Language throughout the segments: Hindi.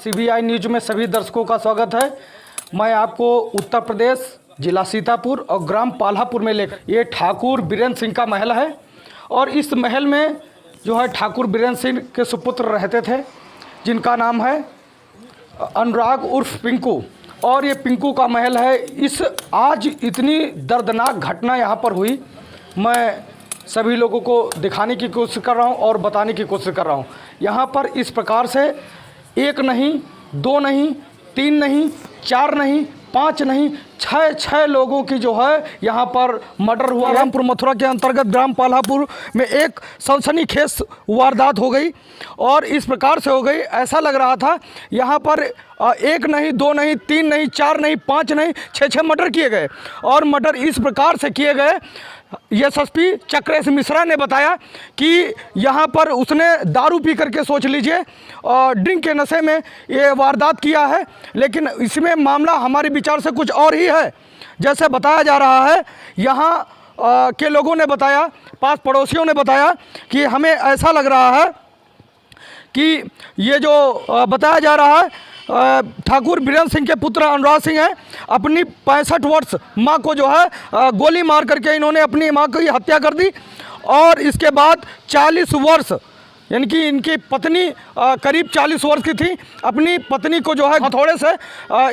CBI न्यूज में सभी दर्शकों का स्वागत है। मैं आपको उत्तर प्रदेश जिला सीतापुर और ग्राम पाल्हापुर में लेकर ये ठाकुर बीरेंद्र सिंह का महल है और इस महल में जो है ठाकुर बीरेंद्र सिंह के सुपुत्र रहते थे जिनका नाम है अनुराग उर्फ पिंकू। और ये पिंकू का महल है। इस आज इतनी दर्दनाक घटना यहाँ पर हुई, मैं सभी लोगों को दिखाने की कोशिश कर रहा हूँ और बताने की कोशिश कर रहा हूँ। यहाँ पर इस प्रकार से एक नहीं, दो नहीं, तीन नहीं, चार नहीं, पाँच नहीं, छः लोगों की जो है यहाँ पर मर्डर हुआ। रामपुर मथुरा के अंतर्गत ग्राम पाल्हापुर में एक सनसनीखेज वारदात हो गई और इस प्रकार से हो गई, ऐसा लग रहा था यहाँ पर एक नहीं, दो नहीं, तीन नहीं, चार नहीं, पाँच नहीं, छः मर्डर किए गए। और मर्डर इस प्रकार से किए गए, एसएसपी चक्रेश मिश्रा ने बताया कि यहाँ पर उसने दारू पी करके, सोच लीजिए, ड्रिंक के नशे में ये वारदात किया है। लेकिन इसमें मामला हमारे विचार से कुछ और ही है। जैसे बताया जा रहा है, यहाँ के लोगों ने बताया, पास पड़ोसियों ने बताया कि हमें ऐसा लग रहा है कि ये जो बताया जा रहा है ठाकुर बीरेंद्र सिंह के पुत्र अनुराग सिंह हैं। अपनी 65 वर्ष माँ को जो है गोली मार करके इन्होंने अपनी माँ की हत्या कर दी और इसके बाद 40 वर्ष यानी कि इनकी पत्नी करीब 40 वर्ष की थी, अपनी पत्नी को जो है हथौड़े से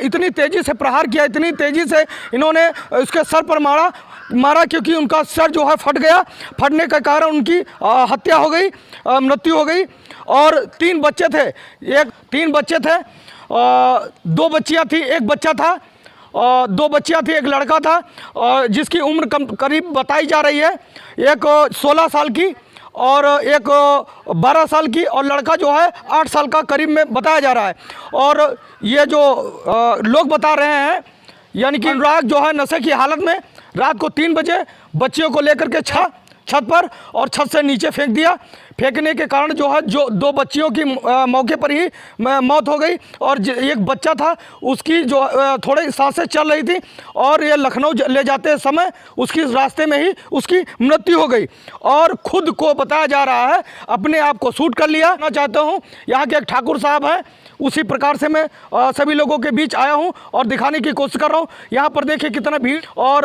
इतनी तेज़ी से प्रहार किया, इतनी तेज़ी से इन्होंने उसके सर पर मारा क्योंकि उनका सर जो है फट गया। फटने के कारण उनकी हत्या हो गई, मृत्यु हो गई। और तीन बच्चे थे, दो बच्चियां थी, एक बच्चा था, दो बच्चियां थी, एक लड़का था जिसकी उम्र करीब बताई जा रही है, एक 16 साल की और एक 12 साल की, और लड़का जो है 8 साल का करीब में बताया जा रहा है। और ये जो लोग बता रहे हैं, यानी कि अनुराग जो है नशे की हालत में रात को 3 बजे बच्चियों को लेकर के छत पर और छत से नीचे फेंक दिया। फेंकने के कारण जो है जो दो बच्चियों की मौके पर ही मौत हो गई और एक बच्चा था, उसकी जो थोड़ी सांसें चल रही थी और ये लखनऊ ले जाते समय उसकी रास्ते में ही उसकी मृत्यु हो गई। और खुद को बताया जा रहा है अपने आप को शूट कर लिया। मैं चाहता हूँ यहाँ के एक ठाकुर साहब हैं, उसी प्रकार से मैं सभी लोगों के बीच आया हूँ और दिखाने की कोशिश कर रहा हूँ। यहाँ पर देखिए कितना भीड़ और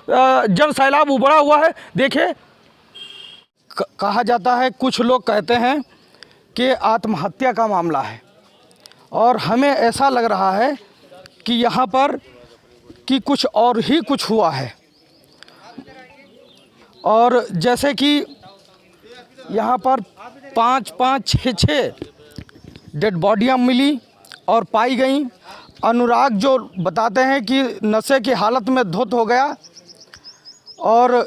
जन सैलाब उबड़ा हुआ है। देखिए, कहा जाता है, कुछ लोग कहते हैं कि आत्महत्या का मामला है और हमें ऐसा लग रहा है कि यहाँ पर कि कुछ और ही कुछ हुआ है। और जैसे कि यहाँ पर 5-5, 6 डेड बॉडियाँ मिली और पाई गई। अनुराग जो बताते हैं कि नशे की हालत में धुत हो गया और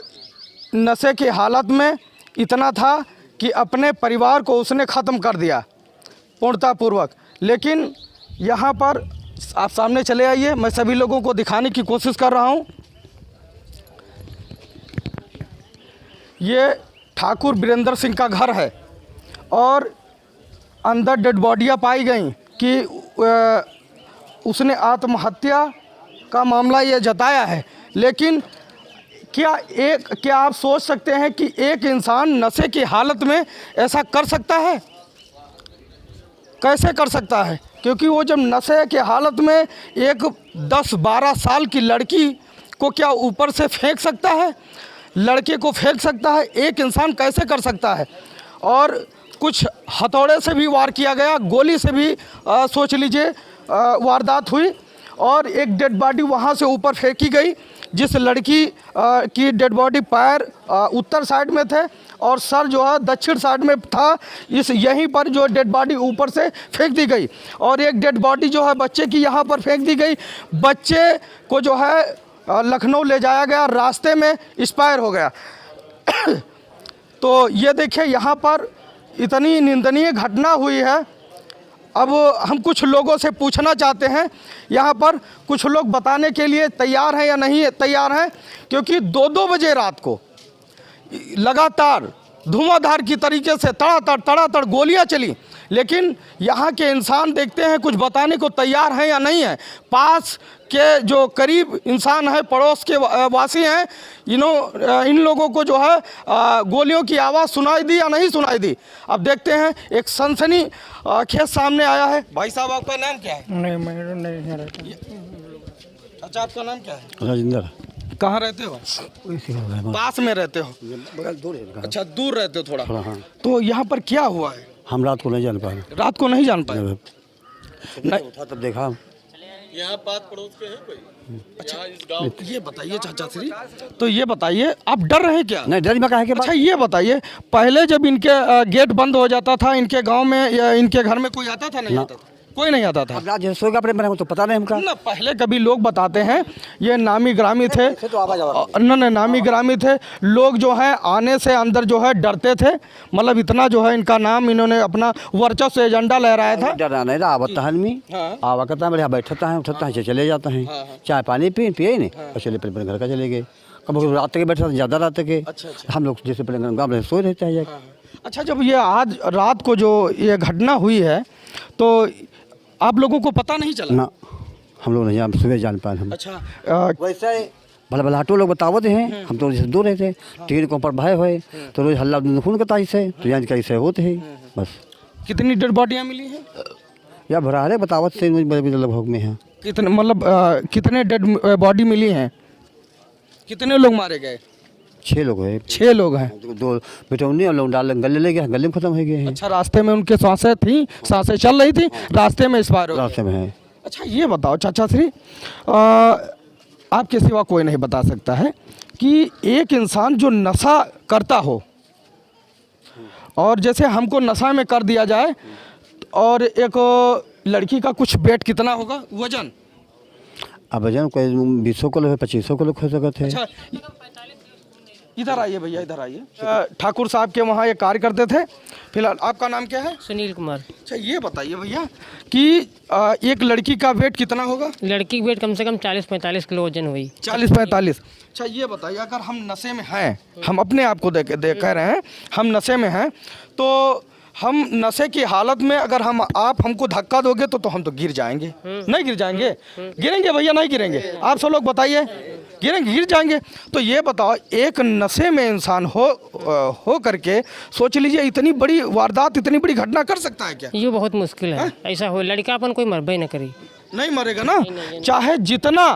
नशे की हालत में इतना था कि अपने परिवार को उसने ख़त्म कर दिया पूर्णतापूर्वक। लेकिन यहाँ पर आप सामने चले आइए, मैं सभी लोगों को दिखाने की कोशिश कर रहा हूँ। ये ठाकुर बीरेंद्र सिंह का घर है और अंदर डेड बॉडियाँ पाई गई कि उसने आत्महत्या का मामला ये जताया है। लेकिन क्या आप सोच सकते हैं कि एक इंसान नशे की हालत में ऐसा कर सकता है? कैसे कर सकता है? क्योंकि वो जब नशे की हालत में एक 10-12 साल की लड़की को क्या ऊपर से फेंक सकता है? लड़के को फेंक सकता है? एक इंसान कैसे कर सकता है? और कुछ हथौड़े से भी वार किया गया, गोली से भी सोच लीजिए वारदात हुई और एक डेड बॉडी वहाँ से ऊपर फेंकी गई। जिस लड़की की डेड बॉडी पैर उत्तर साइड में थे और सर जो है दक्षिण साइड में था, यहीं पर जो डेड बॉडी ऊपर से फेंक दी गई। और एक डेड बॉडी जो है बच्चे की यहाँ पर फेंक दी गई। बच्चे को जो है लखनऊ ले जाया गया, रास्ते में एक्सपायर हो गया। तो ये देखिए, यहाँ पर इतनी निंदनीय घटना हुई है। अब हम कुछ लोगों से पूछना चाहते हैं, यहाँ पर कुछ लोग बताने के लिए तैयार हैं या नहीं तैयार हैं, क्योंकि 2-2 बजे रात को लगातार धुआंधार की तरीके से तड़ातड़ गोलियां चली। लेकिन यहाँ के इंसान देखते हैं कुछ बताने को तैयार हैं या नहीं है। पास के जो करीब इंसान है, पड़ोस के वासी हैं, इन लोगों को जो है गोलियों की आवाज़ सुनाई दी या नहीं सुनाई दी। अब देखते हैं, एक सनसनी खेस सामने आया है। भाई साहब, आपका नाम क्या है? नहीं। अच्छा, आपका नाम क्या है? राजेंद्र। कहाँ रहते हो? पास में रहते हो? अच्छा, दूर रहते हो थोड़ा। हाँ। तो यहाँ पर क्या हुआ है? हम रात को नहीं जान पाए। रात को नहीं जान पाए? नहीं उठा तब देखा। यहाँ पास पड़ोस के हैं कोई? अच्छा, इस गाँव ये बताइए चाचा श्री, तो ये बताइए, आप डर रहे क्या? नहीं, डर में कहा है। अच्छा, ये बताइए, पहले जब इनके गेट बंद हो जाता था, इनके गांव में या इनके घर में कोई आता था? नहीं आता था, कोई नहीं आता था। अब रात सो का प्रेम तो पता नहीं हमका ना। पहले कभी लोग बताते हैं ये नामी ग्रामी थे, तो न नामी ग्रामी थे लोग, जो है आने से अंदर जो है डरते थे। मतलब इतना जो है इनका नाम, इन्होंने अपना वर्चस्व एजेंडा लहराया था। डरा नहीं रहा, आवता है आदमी आवा करता है, बढ़िया बैठता है, उठता है, चले जाता है, चाय पानी पिए नहीं और चले अपने घर का चले गए। कभी रात के बैठा ज़्यादा रात के। हम लोग जैसे पहले गाँव में सो रहते हैं। अच्छा, जब ये आज रात को जो ये घटना हुई है तो आप लोगों को पता नहीं चला? ना, हम लोग नहीं, हम सुबह जान पाए हम। अच्छा, वैसे भला भला ऑटो लोग बतावत हैं, हम तो जैसे दूर रहते, ट्रेन को ऊपर भय हुए तो रोज हल्ला खून करता इससे, तो यहाँ कैसे होते हैं बस। कितनी डेड बॉडियाँ मिली हैं? या भरा है बतावत से लगभग में है। कितने, मतलब कितने डेड बॉडी मिली हैं? कितने लोग मारे गए? 6 लोग हैं। 6 लोग हैं। 2 बेटौनी और लोग डाल गले ले गए, गले में खत्म हो गए हैं। अच्छा, रास्ते में उनके सांसें थी, सांसें चल रही थी, रास्ते में एक्सपायर हो गए। रास्ते में है। अच्छा, ये बताओ चाचा श्री, आपके सिवा कोई नहीं बता सकता है कि एक इंसान जो नशा करता हो, और जैसे हमको नशा में कर दिया जाए, और एक लड़की का कुछ वेट कितना होगा, वजन? अब वजन कोई 20 किलो है, 25 किलो हो सकते हैं। अच्छा, इधर आइए भैया, इधर आइए। ठाकुर साहब के वहाँ ये कार्य करते थे। फिलहाल आपका नाम क्या है? सुनील कुमार। अच्छा, ये बताइए भैया कि एक लड़की का वेट कितना होगा? लड़की की वेट कम से कम 40-45 किलो वजन हुई। 40-45। अच्छा, ये बताइए, अगर हम नशे में हैं, हम अपने आप को देख कह रहे हैं, हम नशे में हैं, तो हम नशे की हालत में अगर आप हमको धक्का दोगे तो हम तो गिर जाएंगे। नहीं गिर जाएंगे? गिरेंगे भैया, नहीं गिरेंगे? आप सब लोग बताइए, गिरेंगे? गिर जाएंगे। तो ये बताओ, एक नशे में इंसान हो करके सोच लीजिए, इतनी बड़ी वारदात, इतनी बड़ी घटना कर सकता है क्या? ये बहुत मुश्किल है। ऐसा हो, लड़का अपन कोई मरबे न करी। नहीं मरेगा ना, चाहे जितना।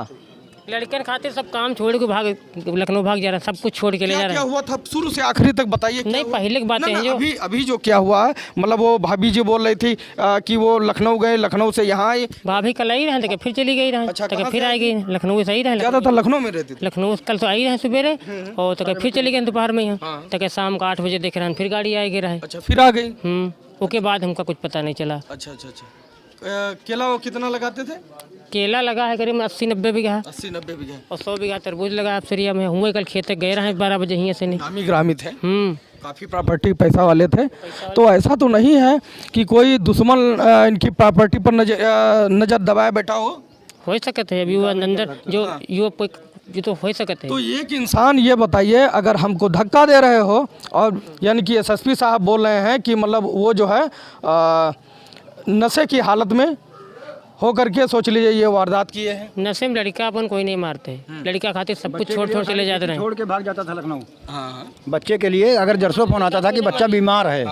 लड़कन खातिर सब काम छोड़ के लखनऊ भाग जा रहा है, सब कुछ छोड़ के ले जा रहा क्या है। हुआ था शुरू से आखिरी तक बताइए। नहीं, पहले की बातें हैं जो अभी जो क्या हुआ है, मतलब वो भाभी जी बोल रही थी कि वो लखनऊ गए, लखनऊ से यहाँ आई। भाभी कल आई रहे, फिर चली गई रहे, अच्छा, तो फिर आई गई लखनऊ से। आई रहे ज़्यादा था लखनऊ में रहती थी। लखनऊ कल तो आई रहे सुबेरे, और तो फिर चली गई दोपहर में यहाँ, तो शाम को 8 बजे देख रहे हैं फिर गाड़ी आई रहे। अच्छा, फिर आ गई। उसके बाद हमका कुछ पता नहीं चला। अच्छा, केला वो कितना लगाते थे? केला लगा है करीब 80-90 बीघा, 80-90 बीघा, और 100 बीघा तरबूज लगा है अफसरिया में। हुए कल खेत गए रहे 12 बजे यहाँ से। नहीं, नामी ग्रामी थे, काफ़ी प्रॉपर्टी पैसा वाले थे। तो ऐसा तो नहीं है कि कोई दुश्मन इनकी प्रॉपर्टी पर नजर दबाए बैठा हो सकते है अभी वो अंदर जो ये तो हो सकते है। तो एक इंसान, ये बताइए, अगर हमको धक्का दे रहे हो, और यानी कि एसएसपी साहब बोल रहे हैं कि मतलब वो जो है नशे की हालत में हो करके सोच लीजिए ये वारदात किए हैं। नशे में लड़का अपन कोई नहीं मारते, लड़का खातिर सब कुछ छोड़ चले जाते रहे। छोड़ के भाग जाता था लखनऊ। बच्चे के लिए अगर जरसों फोन आता था कि बच्चा बीमार है,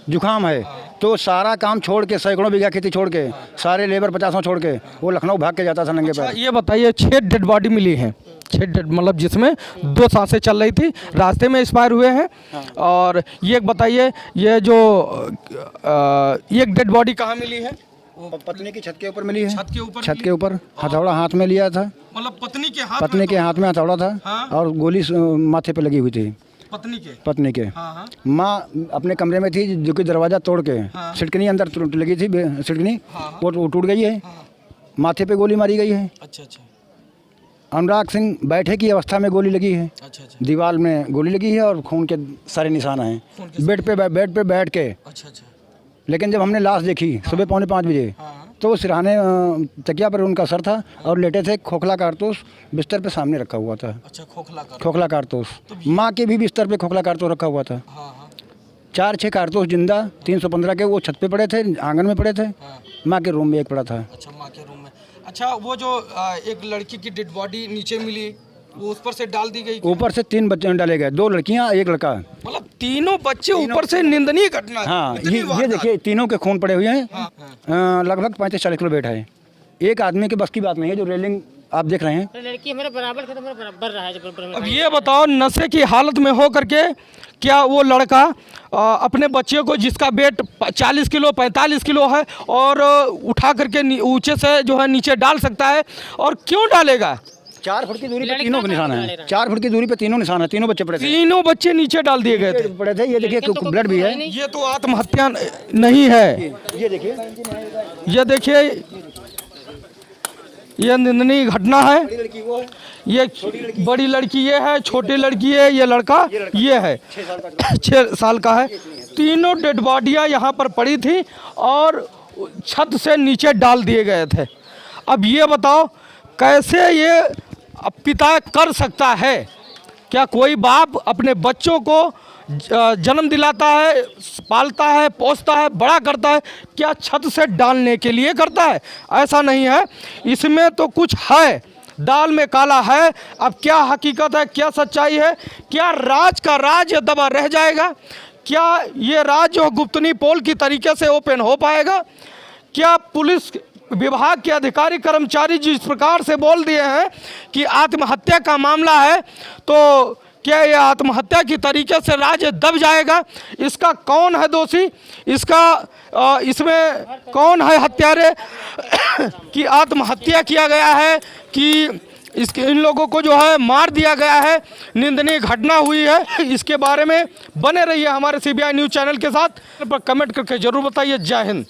जुकाम है, तो सारा काम छोड़ के, सैकड़ों बीघा खेती छोड़ के, सारे लेबर 50 छोड़ के वो लखनऊ भाग के जाता था नंगे पैर। ये बताइए, 6 डेड बॉडी मिली हैं, 6 डेड, मतलब जिसमें 2 सांसें चल रही थी, रास्ते में एक्सपायर हुए हैं। और ये बताइए, ये जो एक डेड बॉडी कहाँ मिली है? पत्नी की छत के ऊपर मिली है। छत के ऊपर हथौड़ा हाथ में लिया था, मतलब पत्नी के हाथ में हथौड़ा था, और गोली माथे पे लगी हुई थी पत्नी के। माँ अपने कमरे में थी, जो कि दरवाजा तोड़ के सिटकनी अंदर लगी थी, सिटकनी वो टूट गई है, माथे पे गोली मारी गई है। अच्छा। अनुराग सिंह बैठे की अवस्था में गोली लगी है। अच्छा। दीवार में गोली लगी है और खून के सारे निशान हैं बेड पे बैठ के। अच्छा। लेकिन जब हमने लाश देखी सुबह 4:45 बजे, तो सिरहाने तकिया पर उनका सर था और लेटे थे, खोखला कारतूस बिस्तर पे सामने रखा हुआ था। अच्छा, खोखला कारतूस। माँ के भी बिस्तर पे खोखला कारतूस रखा हुआ था। 4-6 कारतूस जिंदा 315 के वो छत पे पड़े थे, आंगन में पड़े थे। माँ के रूम में एक पड़ा था। अच्छा, माँ के रूम में। अच्छा, वो जो एक लड़की की डेड बॉडी नीचे मिली, वो उस पर से डाल दी गई। ऊपर से 3 बच्चे डाले गए, 2 लड़कियां 1 लड़का। मतलब तीनों बच्चे ऊपर से। निंदनीय घटना। हाँ, ये देखिए तीनों के खून पड़े हुए हैं। लगभग 35-40 किलो वेट है। एक आदमी के बस की बात नहीं है, जो रेलिंग आप देख रहे हैं। लड़की मेरे बराबर के, तो मेरे बराबर रहा है जो बराबर में। अब ये बताओ, नशे की हालत में हो करके क्या वो लड़का अपने बच्चे को, जिसका वेट 40 किलो 45 किलो है, और उठा करके ऊंचे से जो है नीचे डाल सकता है? और क्यों डालेगा? 4 फुट की दूरी पे तीनों के निशान है। 4 फुट की दूरी पे तीनों निशान है। तीनों बच्चे पड़े थे। तीनों बच्चे नीचे डाल दिए गए थे। पड़े थे। ये देखिए ब्लड भी है। ये तो आत्महत्या नहीं है। ये देखिए, ये देखिए, ये निंदनीय घटना है। ये बड़ी लड़की ये है, छोटी लड़की है, ये लड़का ये है, 6 साल का है। तीनों डेड बॉडियाँ यहाँ पर पड़ी थी और छत से नीचे डाल दिए गए थे। अब ये बताओ, कैसे ये पिता कर सकता है? क्या कोई बाप अपने बच्चों को जन्म दिलाता है, पालता है, पोसता है, बड़ा करता है, क्या छत से डालने के लिए करता है? ऐसा नहीं है, इसमें तो कुछ है, दाल में काला है। अब क्या हकीकत है, क्या सच्चाई है? क्या राज का राज दबा रह जाएगा? क्या ये राज जो गुप्तनी पोल की तरीके से ओपन हो पाएगा? क्या पुलिस विभाग के अधिकारी कर्मचारी जिस प्रकार से बोल दिए हैं कि आत्महत्या का मामला है, तो क्या यह आत्महत्या की तरीके से राज दब जाएगा? इसका कौन है दोषी? इसमें कौन है हत्यारे? कि आत्महत्या किया गया है कि इन लोगों को जो है मार दिया गया है? निंदनीय घटना हुई है। इसके बारे में बने रहिए हमारे CBI न्यूज़ चैनल के साथ। पर कमेंट करके जरूर बताइए। जय हिंद।